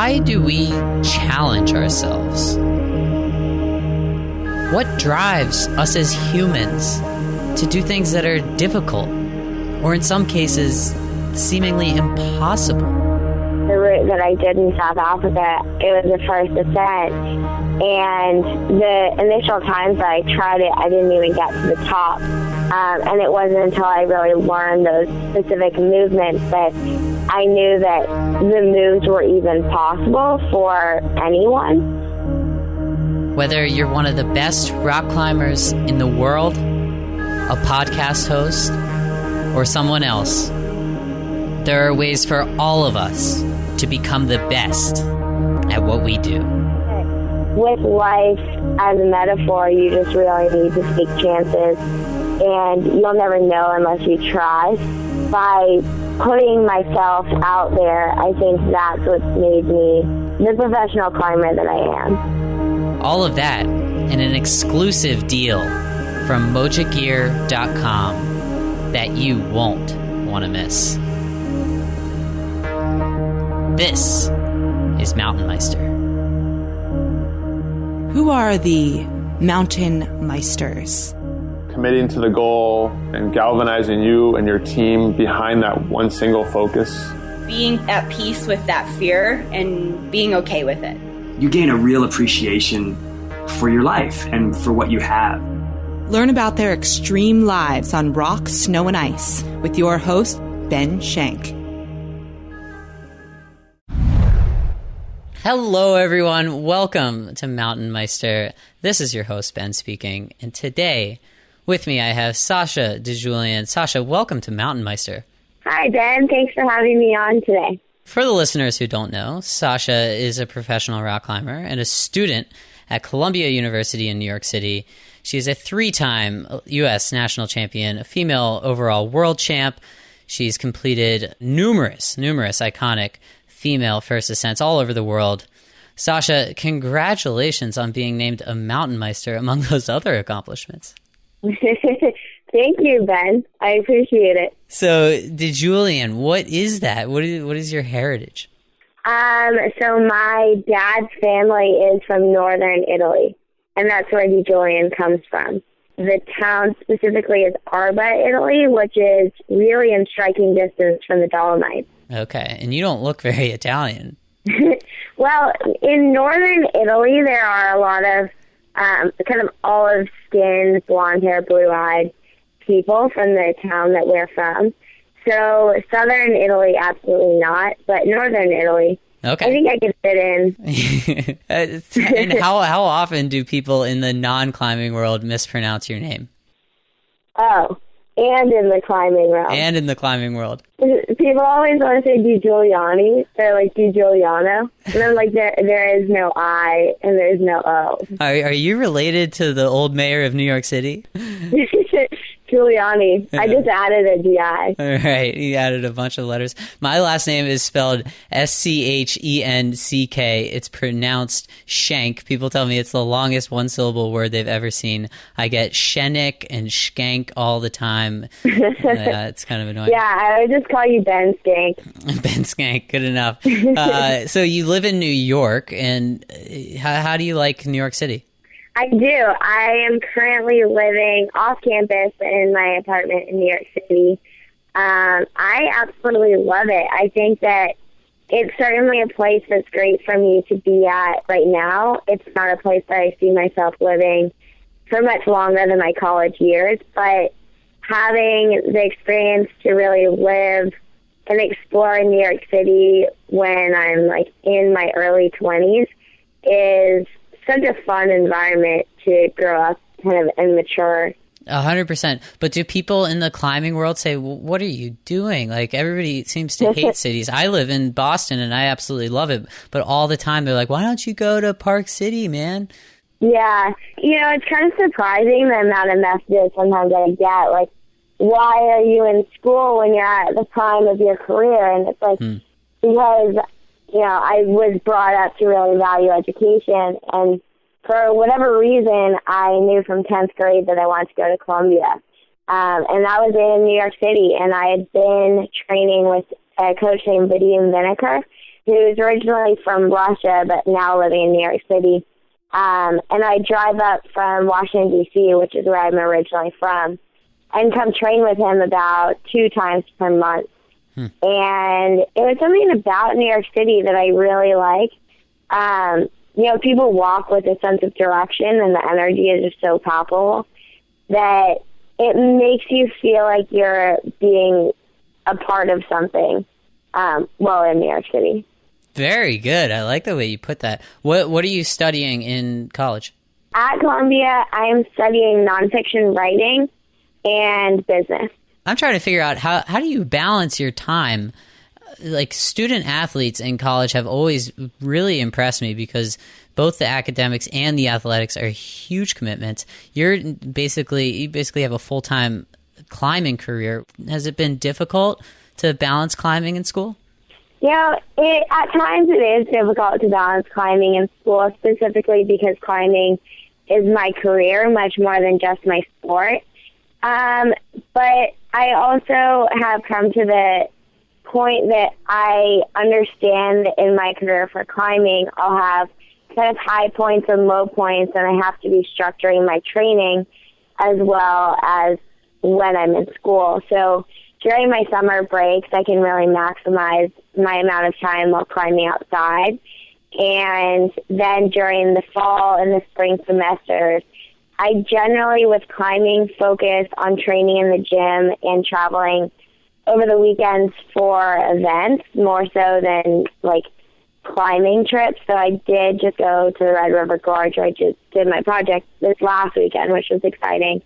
why do we challenge ourselves? What drives us as humans to do things that are difficult, or in some cases, seemingly impossible? The route that I did in South Africa, it was the first ascent, and the initial times that I tried it, I didn't even get to the top. And it wasn't until I really learned those specific movements that I knew that the moves were even possible for anyone. Whether you're one of the best rock climbers in the world, a podcast host, or someone else, there are ways for all of us to become the best at what we do. With life as a metaphor, you just really need to take chances, and you'll never know unless you try. By putting myself out there, I think that's what's made me the professional climber that I am. All of that in an exclusive deal from mojogear.com that you won't want to miss. This is MTNmeister. Who are the MTNmeisters? Committing to the goal and galvanizing you and your team behind that one single focus. Being at peace with that fear and being okay with it. You gain a real appreciation for your life and for what you have. Learn about their extreme lives on rock, snow, and ice with your host, Ben Shank. Hello, everyone. Welcome to MTNmeister. This is your host, Ben, speaking. And today, with me, I have Sasha DiGiulian. Sasha, welcome to MTNmeister. Hi, Ben. Thanks for having me on today. For the listeners who don't know, Sasha is a professional rock climber and a student at Columbia University in New York City. She is a 3-time U.S. national champion, a female overall world champ. She's completed numerous iconic female first ascents all over the world. Sasha, congratulations on being named a MTNmeister among those other accomplishments. Thank you, Ben. I appreciate it. So, DiGiulian, what is that? What is your heritage? So my dad's family is from northern Italy, and that's where DiGiulian comes from. The town specifically is Arba, Italy, which is really in striking distance from the Dolomites. Okay, and you don't look very Italian. Well, in northern Italy, there are a lot of kind of olive-skinned, blonde-haired, blue-eyed people from the town that we're from. So southern Italy, absolutely not, but northern Italy, okay. I think I can fit in. And how often do people in the non-climbing world mispronounce your name? Oh, and in the climbing realm. And in the climbing world. People always want to say DiGiuliani. They're like DiGiuliano. And I'm like, there is no I and there's no O. Are you related to the old mayor of New York City? Giuliani. I just added a GI. All right. You added a bunch of letters. My last name is spelled Schenck. It's pronounced Shank. People tell me it's the longest one-syllable word they've ever seen. I get Shennick and Skank all the time. It's kind of annoying. Yeah, I would just call you Ben Skank. Ben Skank. Good enough. So you live in New York, and how do you like New York City? I do. I am currently living off campus in my apartment in New York City. I absolutely love it. I think that it's certainly a place that's great for me to be at right now. It's not a place that I see myself living for much longer than my college years, but having the experience to really live and explore in New York City when I'm like in my early 20s is such a fun environment to grow up kind of and mature. 100%. But do people in the climbing world say, well, what are you doing? Like, everybody seems to hate cities. I live in Boston and I absolutely love it. But all the time they're like, why don't you go to Park City, man? Yeah. You know, it's kind of surprising the amount of messages sometimes I get. Like, why are you in school when you're at the prime of your career? And it's like, because, you know, I was brought up to really value education, and for whatever reason, I knew from 10th grade that I wanted to go to Columbia. And that was in New York City, and I had been training with a coach named Vadim Vineker, who's originally from Russia but now living in New York City. And I drive up from Washington, D.C., which is where I'm originally from, and come train with him about 2 times per month. And it was something about New York City that I really like. People walk with a sense of direction, and the energy is just so palpable that it makes you feel like you're being a part of something while in New York City. Very good. I like the way you put that. What are you studying in college? At Columbia, I am studying nonfiction writing and business. I'm trying to figure out how do you balance your time? Like, student athletes in college have always really impressed me because both the academics and the athletics are huge commitments. You basically have a full-time climbing career. Has it been difficult to balance climbing in school? At times it is difficult to balance climbing in school, specifically because climbing is my career much more than just my sport. But I also have come to the point that I understand that in my career for climbing, I'll have kind of high points and low points, and I have to be structuring my training as well as when I'm in school. So during my summer breaks, I can really maximize my amount of time while climbing outside. And then during the fall and the spring semesters, I generally, with climbing, focus on training in the gym and traveling over the weekends for events more so than, like, climbing trips. So I did just go to the Red River Gorge, where I just did my project this last weekend, which was exciting.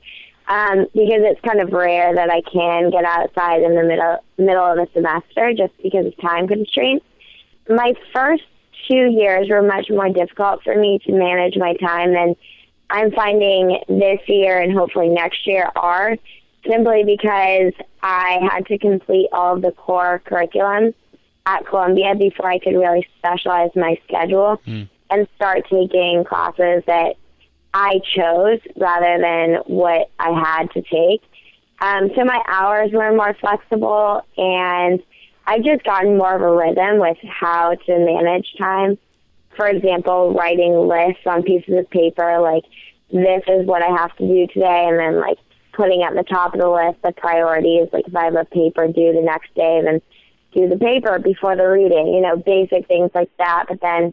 Because it's kind of rare that I can get outside in the middle of the semester just because of time constraints. My first 2 years were much more difficult for me to manage my time than I'm finding this year and hopefully next year are, simply because I had to complete all of the core curriculum at Columbia before I could really specialize my schedule and start taking classes that I chose rather than what I had to take. So my hours were more flexible, and I've just gotten more of a rhythm with how to manage time. For example, writing lists on pieces of paper, like, this is what I have to do today, and then, like, putting at the top of the list the priorities, like if I have a paper due the next day, then do the paper before the reading, basic things like that, but then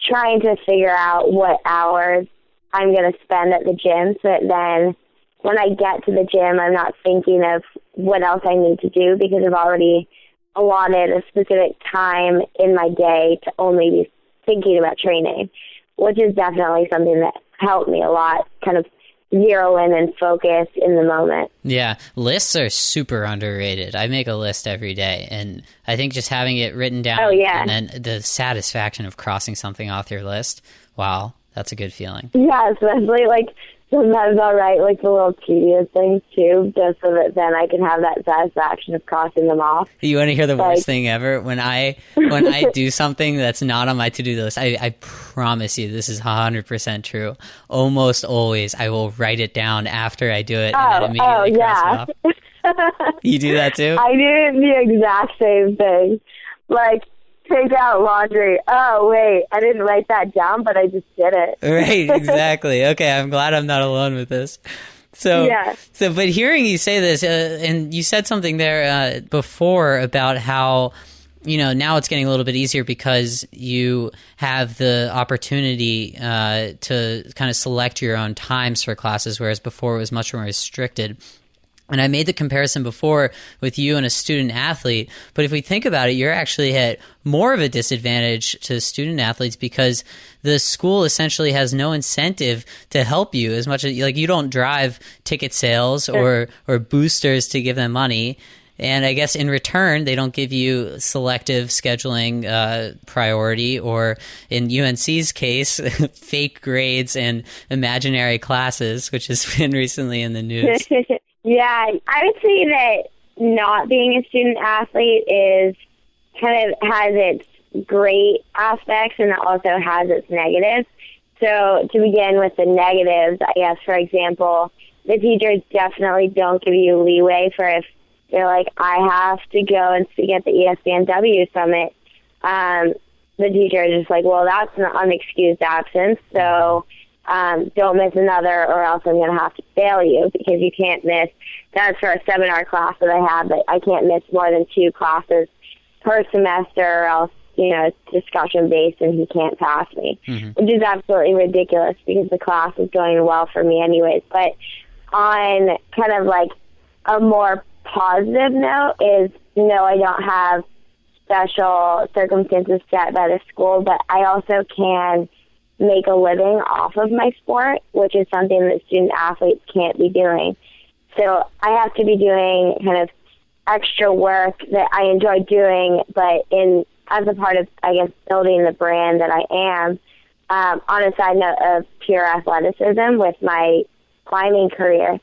trying to figure out what hours I'm going to spend at the gym so that then when I get to the gym, I'm not thinking of what else I need to do because I've already allotted a specific time in my day to only be thinking about training, which is definitely something that helped me a lot, kind of zero in and focus in the moment. Yeah, lists are super underrated. I make a list every day, and I think just having it written down and then the satisfaction of crossing something off your list, wow, that's a good feeling. Yeah, especially, like, sometimes I'll write, like, the little tedious things, too, just so that then I can have that satisfaction of crossing them off. You want to hear the worst thing ever? When I do something that's not on my to-do list, I promise you this is 100% true. Almost always I will write it down after I do it and then immediately cross it off. You do that, too? I do the exact same thing. Like, take out laundry. Oh, wait, I didn't write that down, but I just did it. Right, exactly. Okay, I'm glad I'm not alone with this. But hearing you say this, and you said something there before about how, now it's getting a little bit easier because you have the opportunity to kind of select your own times for classes, whereas before it was much more restricted. And I made the comparison before with you and a student athlete, but if we think about it, you're actually at more of a disadvantage to student athletes because the school essentially has no incentive to help you as much as, like, you don't drive ticket sales or boosters to give them money. And I guess in return, they don't give you selective scheduling priority, or in UNC's case, fake grades and imaginary classes, which has been recently in the news. Yeah, I would say that not being a student athlete is kind of has its great aspects and it also has its negatives. So to begin with the negatives, I guess, for example, the teachers definitely don't give you leeway for if they're like, I have to go and speak at the ESPNW Summit the teacher is just like, well, that's an unexcused absence, so don't miss another or else I'm going to have to fail you because you can't miss. That's for a seminar class that I have, but I can't miss more than 2 classes per semester or else, it's discussion-based and he can't pass me, which is absolutely ridiculous because the class is going well for me anyways. But on kind of like a more positive note is, no, I don't have special circumstances set by the school, but I also can make a living off of my sport, which is something that student athletes can't be doing. So I have to be doing kind of extra work that I enjoy doing, but as a part of, I guess, building the brand that I am, on a side note of pure athleticism with my climbing career.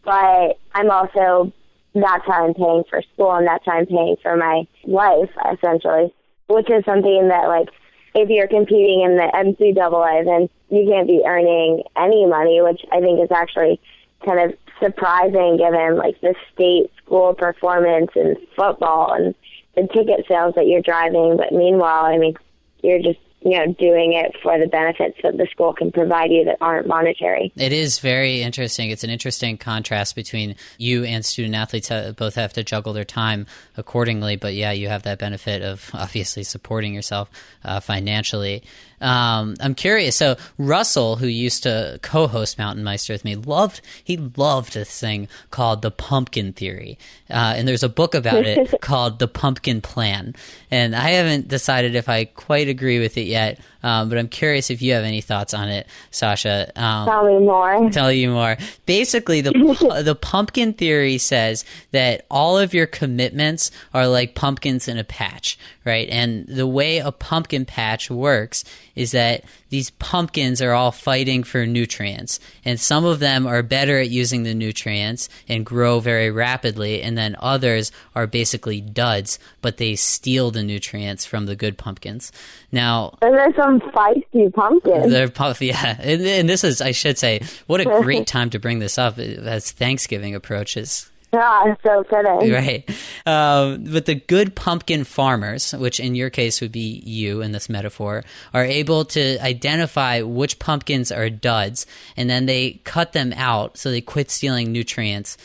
But I'm also, that's how I'm paying for school and that's how I'm paying for my life, essentially, which is something that, like, if you're competing in the NCAA, then you can't be earning any money, which I think is actually kind of surprising given, like, the state school performance in football and the ticket sales that you're driving. But meanwhile, I mean, you're just, doing it for the benefits that the school can provide you that aren't monetary. It is very interesting. It's an interesting contrast between you and student athletes both have to juggle their time accordingly. But yeah, you have that benefit of obviously supporting yourself financially. I'm curious. So Russell, who used to co-host MTNmeister with me, he loved this thing called the pumpkin theory. And there's a book about it called The Pumpkin Plan. And I haven't decided if I quite agree with it yet. But I'm curious if you have any thoughts on it, Sasha. Tell me more. Tell you more. Basically, the pumpkin theory says that all of your commitments are like pumpkins in a patch, right? And the way a pumpkin patch works is that these pumpkins are all fighting for nutrients, and some of them are better at using the nutrients and grow very rapidly, and then others are basically duds, but they steal the nutrients from the good pumpkins. Now, and there's some feisty pumpkins. Yeah, and this is, I should say, what a great time to bring this up as Thanksgiving approaches. Yeah, so fitting. Right. But the good pumpkin farmers, which in your case would be you in this metaphor, are able to identify which pumpkins are duds, and then they cut them out so they quit stealing nutrients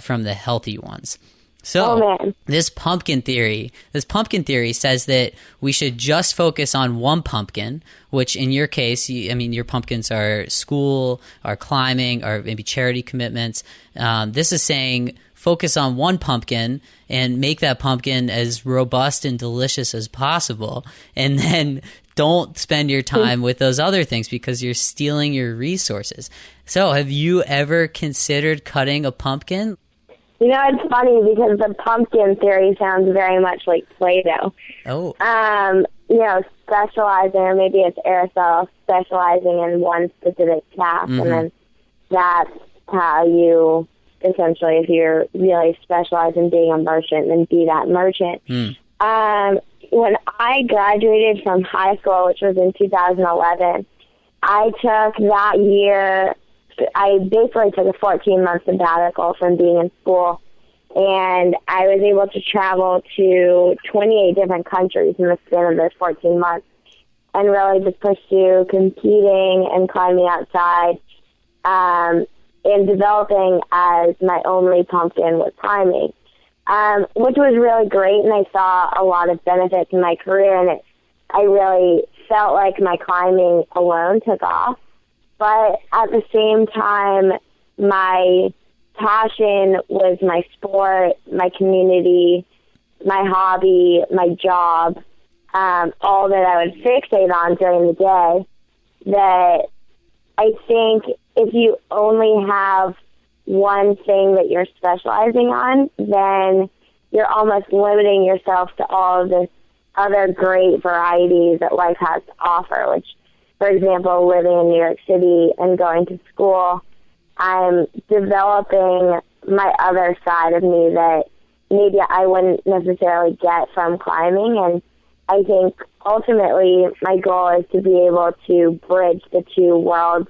from the healthy ones. So this pumpkin theory says that we should just focus on one pumpkin, which in your case, your pumpkins are school, are climbing, or maybe charity commitments. This is saying focus on one pumpkin and make that pumpkin as robust and delicious as possible. And then don't spend your time with those other things because you're stealing your resources. So have you ever considered cutting a pumpkin? It's funny because the pumpkin theory sounds very much like Play-Doh. Oh. Specializing, or maybe it's Aristotle, specializing in one specific task, and then that's how you, essentially, if you're really specialized in being a merchant, then be that merchant. When I graduated from high school, which was in 2011, I took that year, I basically took a 14-month sabbatical from being in school, and I was able to travel to 28 different countries in the span of those 14 months and really just pursue competing and climbing outside and developing as my only pumpkin was climbing, which was really great, and I saw a lot of benefits in my career, and I really felt like my climbing alone took off. But at the same time, my passion was my sport, my community, my hobby, my job, all that I would fixate on during the day. That I think if you only have one thing that you're specializing on, then you're almost limiting yourself to all of this other great variety that life has to offer, which, for example, living in New York City and going to school, I'm developing my other side of me that maybe I wouldn't necessarily get from climbing. And I think ultimately my goal is to be able to bridge the two worlds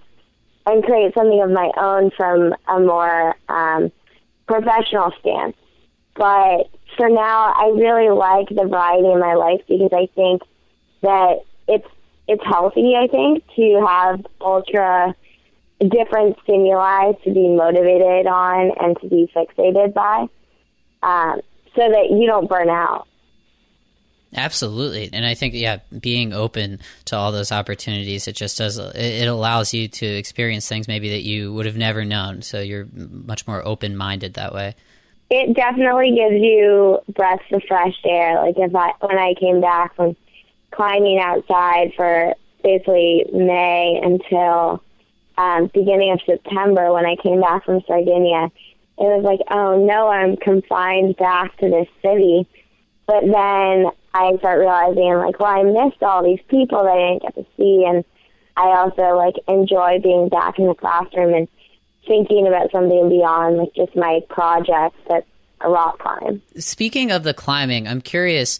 and create something of my own from a more professional stance. But for now, I really like the variety in my life because I think that it's healthy, I think, to have ultra different stimuli to be motivated on and to be fixated by, so that you don't burn out. Absolutely. And I think, being open to all those opportunities, it allows you to experience things maybe that you would have never known. So you're much more open-minded that way. It definitely gives you breaths of fresh air. Like when I came back from climbing outside for basically May until beginning of September, when I came back from Sardinia, it was like, oh no, I'm confined back to this city. But then I start realizing, like, well, I missed all these people that I didn't get to see, and I also, like, enjoy being back in the classroom and thinking about something beyond, like, just my projects that's a rock climb. Speaking of the climbing, I'm curious,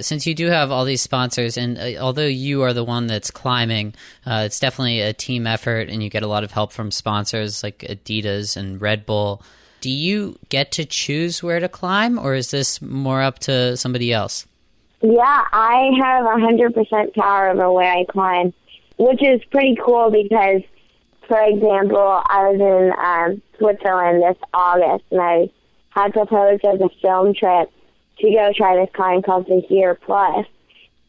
since you do have all these sponsors, and although you are the one that's climbing, it's definitely a team effort, and you get a lot of help from sponsors like Adidas and Red Bull. Do you get to choose where to climb, or is this more up to somebody else? Yeah, I have 100% power over where I climb, which is pretty cool because, for example, I was in Switzerland this August, and I had proposed as a film trip to go try this climb called the Gear Plus.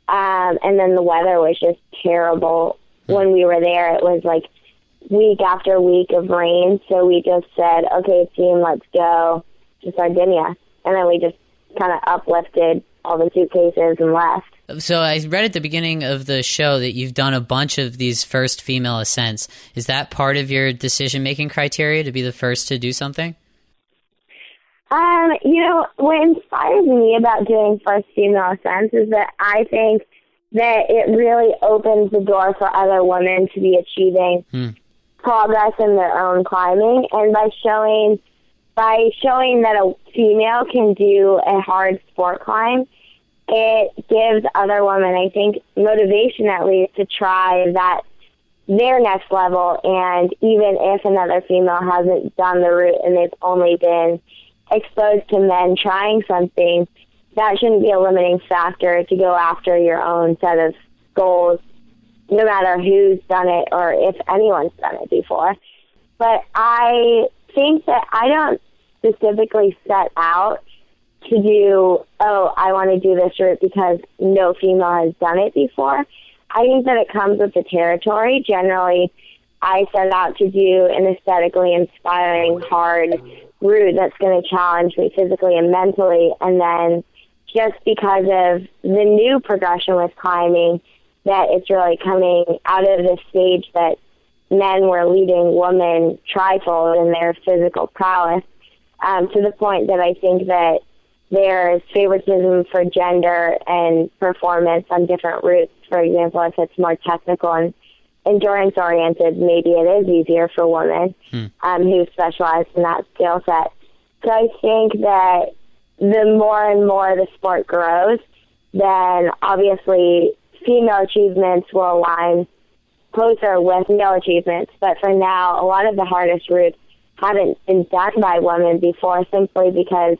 And then the weather was just terrible when we were there. It was like week after week of rain, so we just said, okay, team, let's go to Sardinia. And then we just kind of uplifted all the suitcases and left. So I read at the beginning of the show that you've done a bunch of these first female ascents. Is that part of your decision-making criteria, to be the first to do something? What inspires me about doing first female ascents is that I think that it really opens the door for other women to be achieving progress in their own climbing, and by showing that a female can do a hard sport climb, it gives other women, I think, motivation at least to try their next level. And even if another female hasn't done the route and they've only been exposed to men trying something, that shouldn't be a limiting factor to go after your own set of goals, no matter who's done it or if anyone's done it before. But I think that I don't specifically set out to do, I want to do this route because no female has done it before. I think that it comes with the territory. Generally, I set out to do an aesthetically inspiring, hard route that's going to challenge me physically and mentally. And then just because of the new progression with climbing, that it's really coming out of this stage that men were leading women trifold in their physical prowess, to the point that I think that there's favoritism for gender and performance on different routes. For example, if it's more technical and endurance-oriented, maybe it is easier for women who specialize in that skill set. So I think that the more and more the sport grows, then obviously female achievements will align closer with male achievements. But for now, a lot of the hardest routes haven't been done by women before, simply because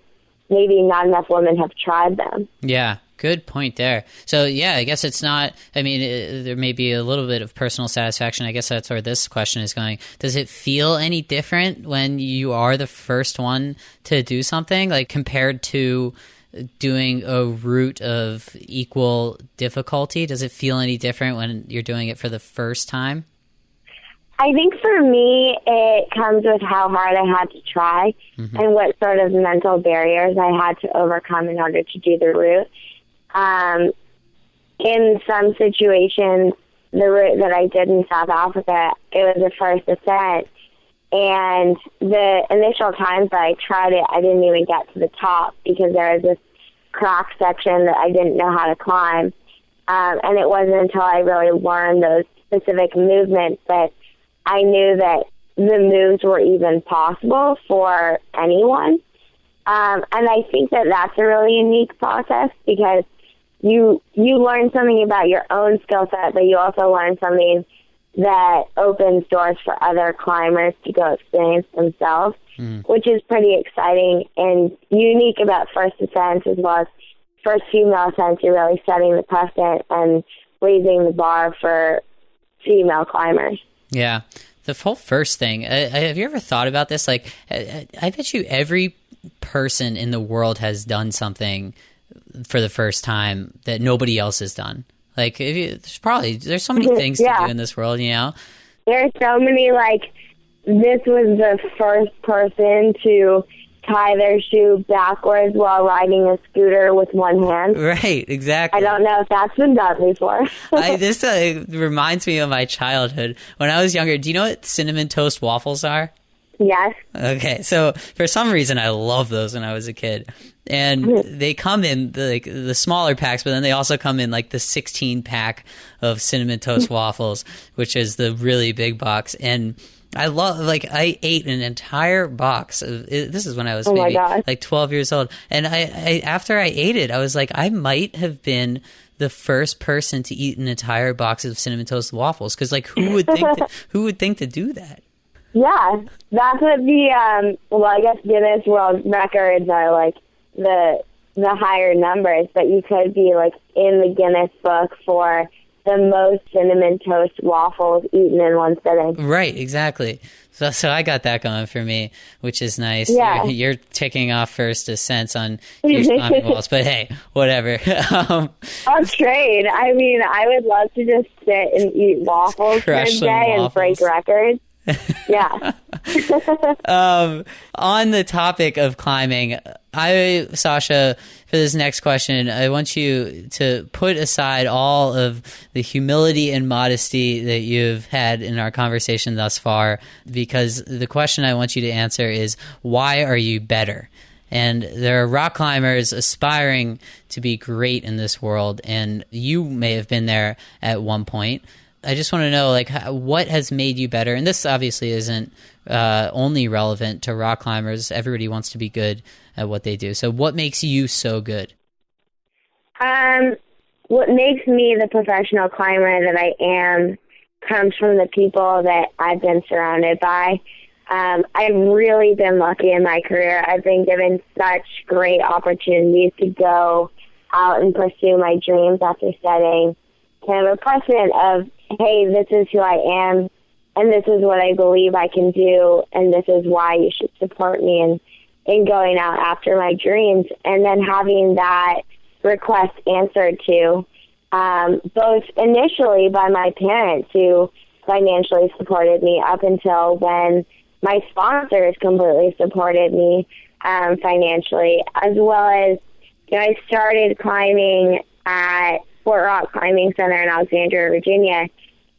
maybe not enough women have tried them. Yeah, good point there. So, I guess it's not, there may be a little bit of personal satisfaction. I guess that's where this question is going. Does it feel any different when you are the first one to do something, like compared to doing a route of equal difficulty? Does it feel any different when you're doing it for the first time? I think for me, it comes with how hard I had to try and what sort of mental barriers I had to overcome in order to do the route. In some situations, the route that I did in South Africa, it was the first ascent. And the initial times that I tried it, I didn't even get to the top because there was this crack section that I didn't know how to climb. And it wasn't until I really learned those specific movements that I knew that the moves were even possible for anyone. And I think that that's a really unique process because you learn something about your own skill set, but you also learn something that opens doors for other climbers to go experience themselves, which is pretty exciting and unique about first ascents as well as first female ascents. You're really setting the precedent and raising the bar for female climbers. Yeah. The whole first thing, have you ever thought about this? Like, I bet you every person in the world has done something for the first time that nobody else has done. Like, there's so many things to do in this world, you know? There's so many, like, this was the first person to tie their shoe backwards while riding a scooter with one hand. Right, exactly. I don't know if that's been done before. This reminds me of my childhood. When I was younger, do you know what cinnamon toast waffles are? Yes. Okay, so for some reason I loved those when I was a kid. And they come in the smaller packs, but then they also come in like the 16 pack of cinnamon toast waffles, which is the really big box. And I ate an entire box of this is when I was maybe like 12 years old. And I after I ate it, I was like, I might have been the first person to eat an entire box of cinnamon toast waffles. Cause like who would think to do that? Yeah, that's what I guess Guinness World Records are like the higher numbers, but you could be like in the Guinness book for the most cinnamon toast waffles eaten in one sitting. Right, exactly. So I got that going for me, which is nice. Yeah. You're ticking off first ascents on huge climbing walls, but hey, whatever. I'll trade. I mean, I would love to just sit and eat waffles for a day and break records. Yeah. On the topic of climbing, Sasha, for this next question, I want you to put aside all of the humility and modesty that you've had in our conversation thus far, because the question I want you to answer is, why are you better? And there are rock climbers aspiring to be great in this world, and you may have been there at one point. I just want to know, like, what has made you better? And this obviously isn't only relevant to rock climbers. Everybody wants to be good at what they do. So what makes you so good? What makes me the professional climber that I am comes from the people that I've been surrounded by. I've really been lucky in my career. I've been given such great opportunities to go out and pursue my dreams after setting kind of a precedent of, hey, this is who I am, and this is what I believe I can do, and this is why you should support me in going out after my dreams. And then having that request answered to, both initially by my parents who financially supported me up until when my sponsors completely supported me financially, as well as, I started climbing at Fort Rock Climbing Center in Alexandria, Virginia,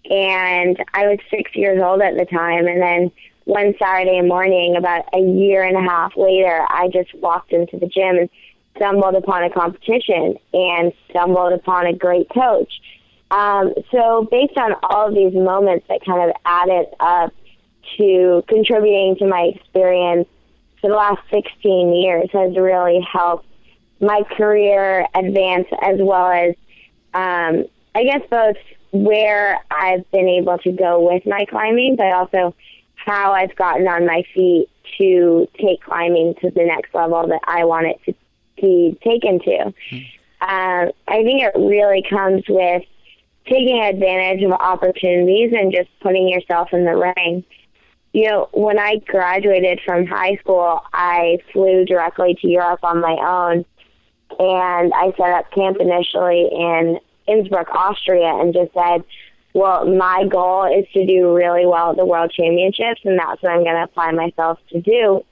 and I was 6 years old at the time. And then one Saturday morning, about a year and a half later, I just walked into the gym and stumbled upon a competition and stumbled upon a great coach. So based on all of these moments that kind of added up to contributing to my experience for the last 16 years has really helped my career advance, as well as I guess both where I've been able to go with my climbing, but also how I've gotten on my feet to take climbing to the next level that I want it to be taken to. I think it really comes with taking advantage of opportunities and just putting yourself in the ring. When I graduated from high school, I flew directly to Europe on my own, and I set up camp initially in Innsbruck, Austria, and just said, well, my goal is to do really well at the World Championships, and that's what I'm going to apply myself to do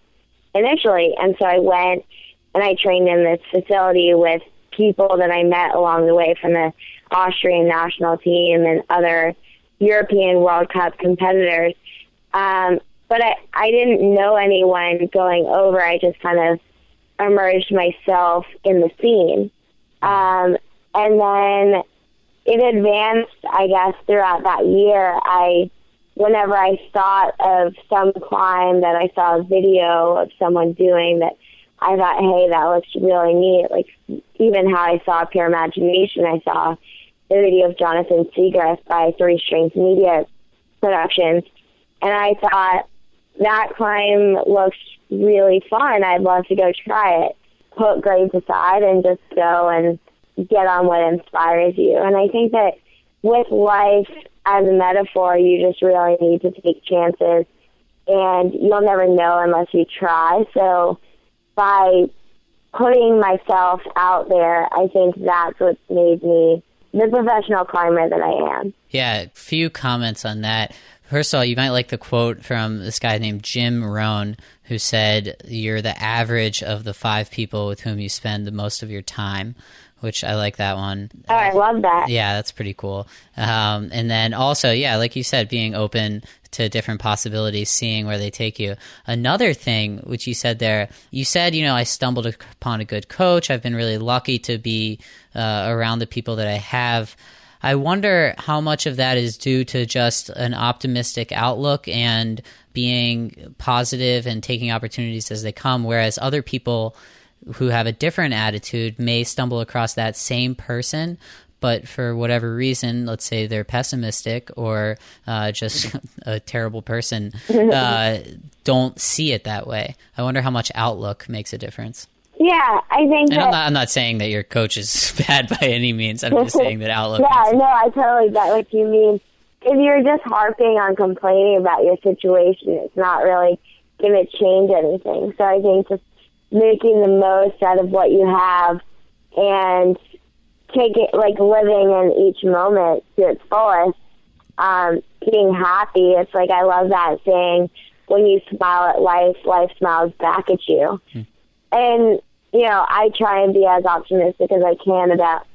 initially. And so I went and I trained in this facility with people that I met along the way from the Austrian national team and other European World Cup competitors. But I didn't know anyone going over. I just kind of immersed myself in the scene. And then it advanced, I guess, throughout that year. Whenever I thought of some climb that I saw a video of someone doing that, I thought, hey, that looks really neat. Like, even how I saw Pure Imagination, I saw the video of Jonathan Seagrass by Three Strings Media productions. And I thought, that climb looks really fun. I'd love to go try it. Put grades aside and just go and get on what inspires you. And I think that with life as a metaphor, you just really need to take chances, and you'll never know unless you try. So by putting myself out there, I think that's what's made me the professional climber that I am. Yeah, a few comments on that. First of all, you might like the quote from this guy named Jim Rohn, who said, "You're the average of the 5 people with whom you spend the most of your time," which I like that one. Oh, I love that. Yeah, that's pretty cool. And then also, yeah, like you said, being open to different possibilities, seeing where they take you. Another thing, which you said there, you said, I stumbled upon a good coach. I've been really lucky to be around the people that I have. I wonder how much of that is due to just an optimistic outlook and being positive and taking opportunities as they come, whereas other people who have a different attitude may stumble across that same person, but for whatever reason, let's say they're pessimistic or just a terrible person, don't see it that way. I wonder how much outlook makes a difference. Yeah, I think and I'm not saying that your coach is bad by any means. I'm just saying that outlook. Yeah, no, I totally get what you mean. If you're just harping on complaining about your situation, it's not really going to change anything. So I think just making the most out of what you have and take it, like living in each moment to its fullest, being happy. It's like, I love that saying, when you smile at life, life smiles back at you. And, I try and be as optimistic as I can about,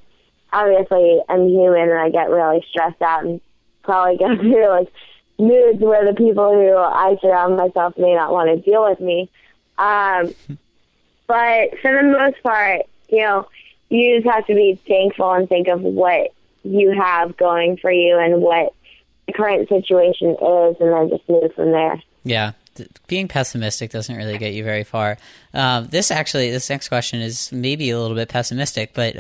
obviously, I'm human and I get really stressed out and probably go through, like, moods where the people who I surround myself may not want to deal with me. But for the most part, you just have to be thankful and think of what you have going for you and what the current situation is, and then just move from there. Yeah. Being pessimistic doesn't really get you very far. This next question is maybe a little bit pessimistic, but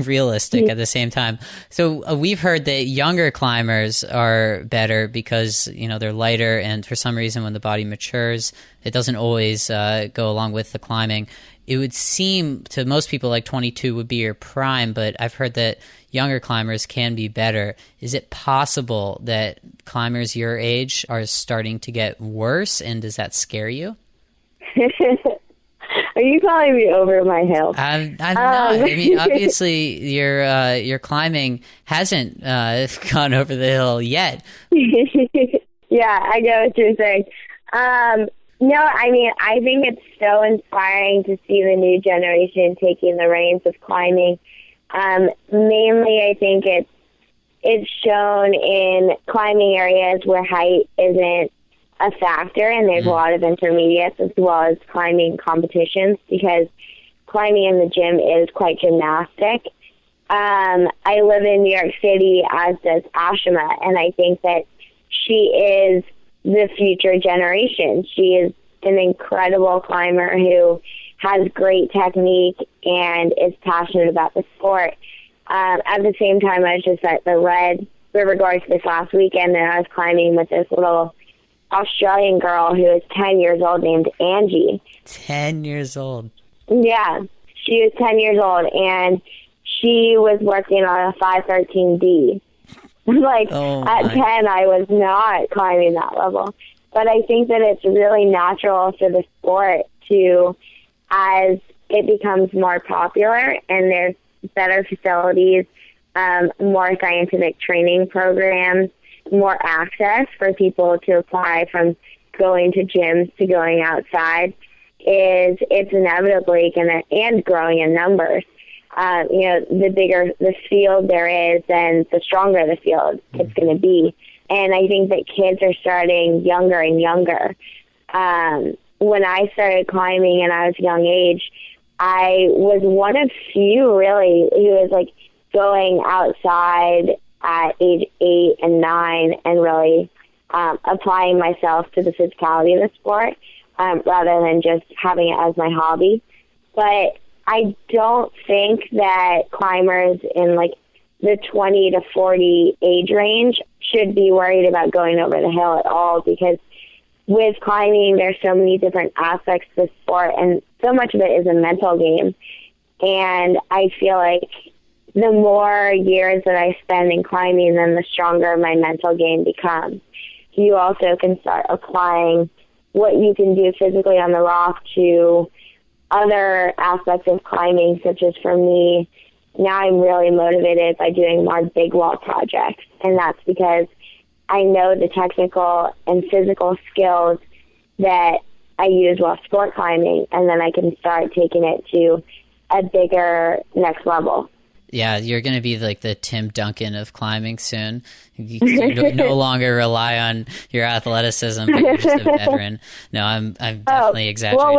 realistic at the same time. So we've heard that younger climbers are better because, they're lighter, and for some reason when the body matures, it doesn't always go along with the climbing. It would seem to most people like 22 would be your prime, but I've heard that younger climbers can be better. Is it possible that climbers your age are starting to get worse, and does that scare you? Are you calling me over my hill? I'm not. I mean, obviously, your climbing hasn't gone over the hill yet. Yeah, I get what you're saying. No, I mean, I think it's so inspiring to see the new generation taking the reins of climbing. Mainly, I think it's shown in climbing areas where height isn't a factor, and there's a lot of intermediates as well as climbing competitions, because climbing in the gym is quite gymnastic. I live in New York City, as does Ashima, and I think that she is the future generation. She is an incredible climber who has great technique and is passionate about the sport. At the same time, I was just at the Red River Gorge this last weekend, and I was climbing with this little Australian girl who is 10 years old named Angie. 10 years old? Yeah, she was 10 years old, and she was working on a 513D. At 10, I was not climbing that level. But I think that it's really natural for the sport to, as it becomes more popular and there's better facilities, more scientific training programs, more access for people to apply from going to gyms to going outside, it's inevitably going to, and growing in numbers. The bigger the field there is, then the stronger the field it's going to be. And I think that kids are starting younger and younger. When I started climbing and I was young age, I was one of few really who was like going outside at age 8 and 9 and really applying myself to the physicality of the sport rather than just having it as my hobby. But I don't think that climbers in like the 20 to 40 age range should be worried about going over the hill at all, because with climbing, there's so many different aspects to the sport, and so much of it is a mental game. And I feel like the more years that I spend in climbing, then the stronger my mental game becomes. You also can start applying what you can do physically on the rock to other aspects of climbing, such as for me, now I'm really motivated by doing more big wall projects. And that's because I know the technical and physical skills that I use while sport climbing, and then I can start taking it to a bigger next level. Yeah, you're going to be like the Tim Duncan of climbing soon. You no longer rely on your athleticism, but you're just a veteran. No, I'm definitely exaggerating. Well,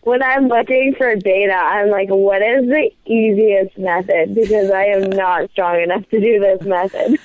when I'm looking for data, I'm like, what is the easiest method? Because I am not strong enough to do this method.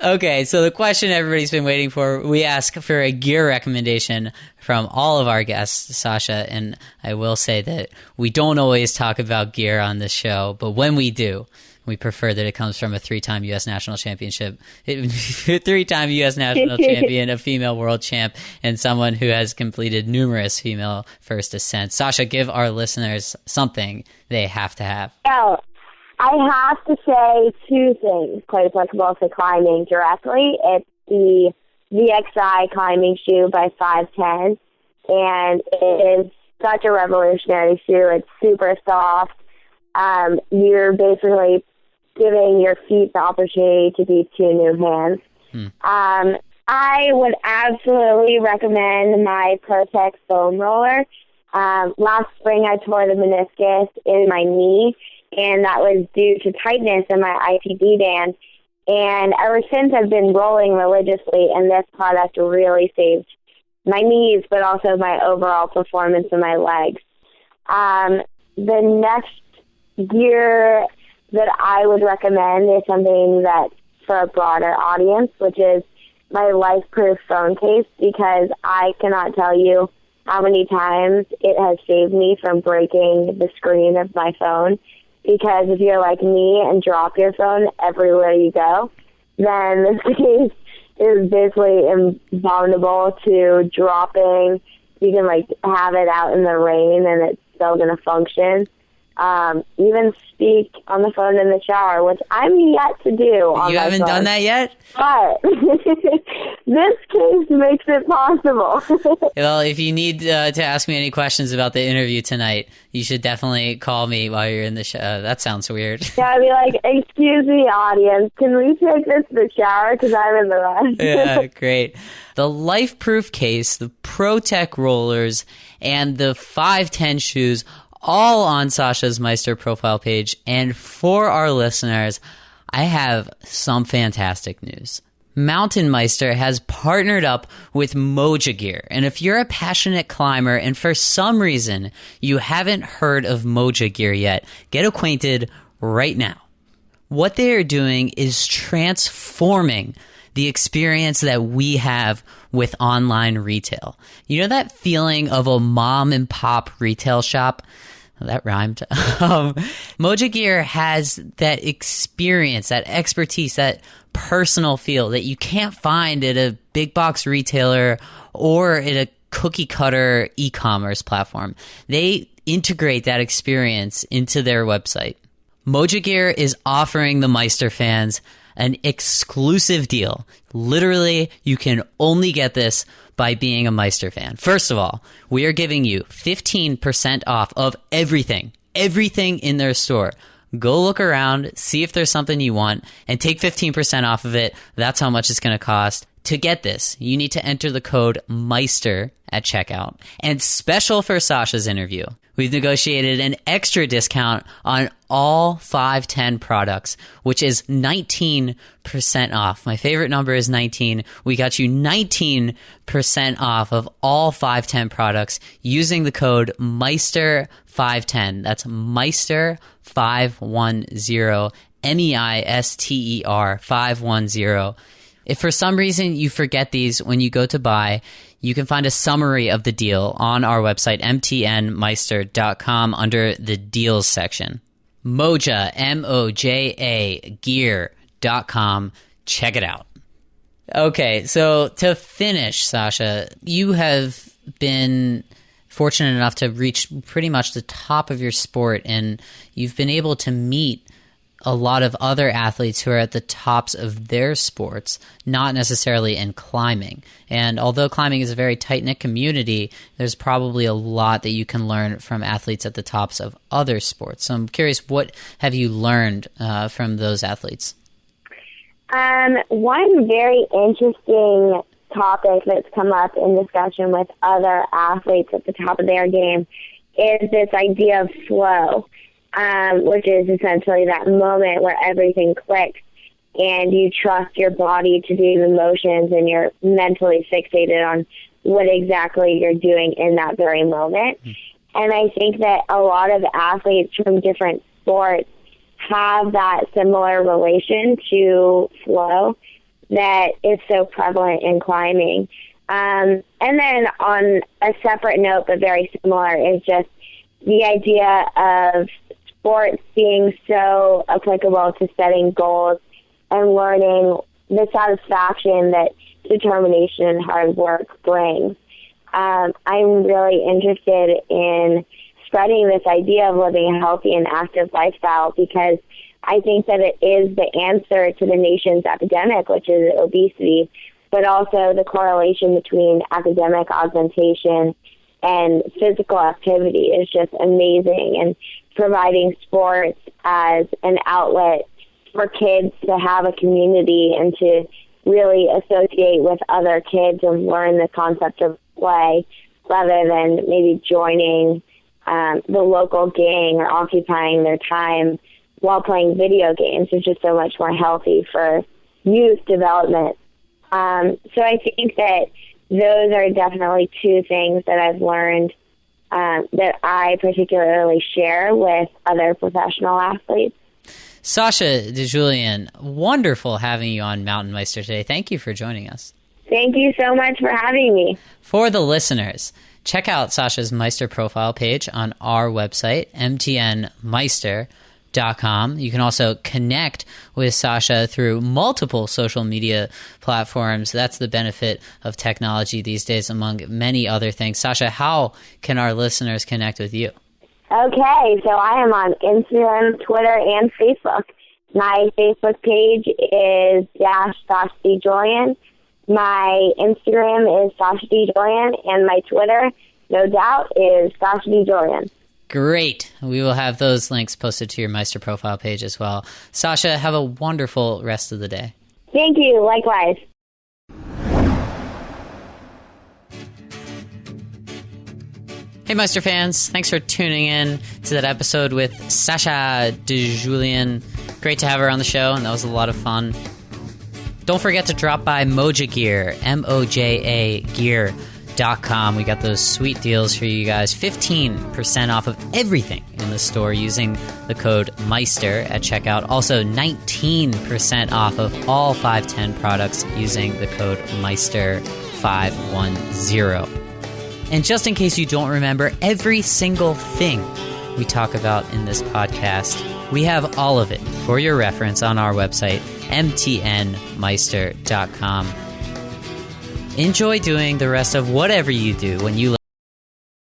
Okay, so the question everybody's been waiting for, we ask for a gear recommendation from all of our guests, Sasha, and I will say that we don't always talk about gear on this show, but when we do, we prefer that it comes from a three-time U.S. national championship, three-time U.S. national champion, a female world champ, and someone who has completed numerous female first ascents. Sasha, give our listeners something they have to have. Oh, I have to say two things quite applicable to climbing directly. It's the VXI climbing shoe by 510, and it is such a revolutionary shoe. It's super soft. You're basically giving your feet the opportunity to be two new hands. I would absolutely recommend my ProTech foam roller. Last spring I tore the meniscus in my knee, and that was due to tightness in my IPD band. And ever since, I've been rolling religiously, and this product really saved my knees, but also my overall performance in my legs. The next gear that I would recommend is something that's for a broader audience, which is my life-proof phone case, because I cannot tell you how many times it has saved me from breaking the screen of my phone. Because if you're like me and drop your phone everywhere you go, then this case is basically invulnerable to dropping. You can have it out in the rain and it's still going to function. Even speak on the phone in the shower, which I'm yet to do. You haven't done that yet? But this case makes it possible. Well, if you need to ask me any questions about the interview tonight, you should definitely call me while you're in the shower. That sounds weird. Yeah, I'd be like, excuse me, audience, can we take this to the shower because I'm in the rush? Yeah, great. The Life-Proof case, the ProTech rollers, and the 510 shoes, all on Sasha's Meister profile page. And for our listeners, I have some fantastic news. MTNmeister has partnered up with Mojo Gear. And if you're a passionate climber and for some reason you haven't heard of Mojo Gear yet, get acquainted right now. What they are doing is transforming the experience that we have with online retail. You know that feeling of a mom and pop retail shop? That rhymed. Mojo Gear has that experience, that expertise, that personal feel that you can't find at a big box retailer or at a cookie cutter e-commerce platform. They integrate that experience into their website. Mojo Gear is offering the Meister fans an exclusive deal. Literally, you can only get this by being a Meister fan. First of all, we are giving you 15% off of everything in their store. Go look around, see if there's something you want, and take 15% off of it. That's how much it's going to cost. To get this, you need to enter the code Meister at checkout. And special for Sasha's interview, we've negotiated an extra discount on all 510 products, which is 19% off. My favorite number is 19. We got you 19% off of all 510 products using the code Meister510. That's Meister 510, MEISTER 510. If for some reason you forget these when you go to buy, you can find a summary of the deal on our website, MTNmeister.com, under the deals section. Moja, Moja Gear.com. Check it out. Okay, so to finish, Sasha, you have been fortunate enough to reach pretty much the top of your sport, and you've been able to meet a lot of other athletes who are at the tops of their sports, not necessarily in climbing. And although climbing is a very tight-knit community, there's probably a lot that you can learn from athletes at the tops of other sports. So I'm curious, what have you learned from those athletes? One very interesting topic that's come up in discussion with other athletes at the top of their game is this idea of flow, which is essentially that moment where everything clicks and you trust your body to do the motions and you're mentally fixated on what exactly you're doing in that very moment. And I think that a lot of athletes from different sports have that similar relation to flow that is so prevalent in climbing. And then on a separate note, but very similar, is just the idea of sports being so applicable to setting goals and learning the satisfaction that determination and hard work brings. I'm really interested in spreading this idea of living a healthy and active lifestyle because I think that it is the answer to the nation's epidemic, which is obesity, but also the correlation between academic augmentation and physical activity is just amazing. And providing sports as an outlet for kids to have a community and to really associate with other kids and learn the concept of play rather than maybe joining the local gang or occupying their time while playing video games is just so much more healthy for youth development. So I think that those are definitely two things that I've learned that I particularly share with other professional athletes. Sasha DiGiulian, wonderful having you on MTNmeister today. Thank you for joining us. Thank you so much for having me. For the listeners, check out Sasha's Meister profile page on our website, MTNmeister.com. You can also connect with Sasha through multiple social media platforms. That's the benefit of technology these days, among many other things. Sasha, how can our listeners connect with you? Okay, so I am on Instagram, Twitter, and Facebook. My Facebook page is Sasha DiGiulian. My Instagram is Sasha DiGiulian, and my Twitter, no doubt, is Sasha DiGiulian. Great. We will have those links posted to your Meister profile page as well. Sasha, have a wonderful rest of the day. Thank you. Likewise. Hey, Meister fans. Thanks for tuning in to that episode with Sasha DiGiulian. Great to have her on the show, and that was a lot of fun. Don't forget to drop by Mojo Gear, Moja Gear.com. We got those sweet deals for you guys. 15% off of everything in the store using the code Meister at checkout. Also 19% off of all 510 products using the code Meister510. And just in case you don't remember every single thing we talk about in this podcast, we have all of it for your reference on our website, MTNmeister.com. Enjoy doing the rest of whatever you do when you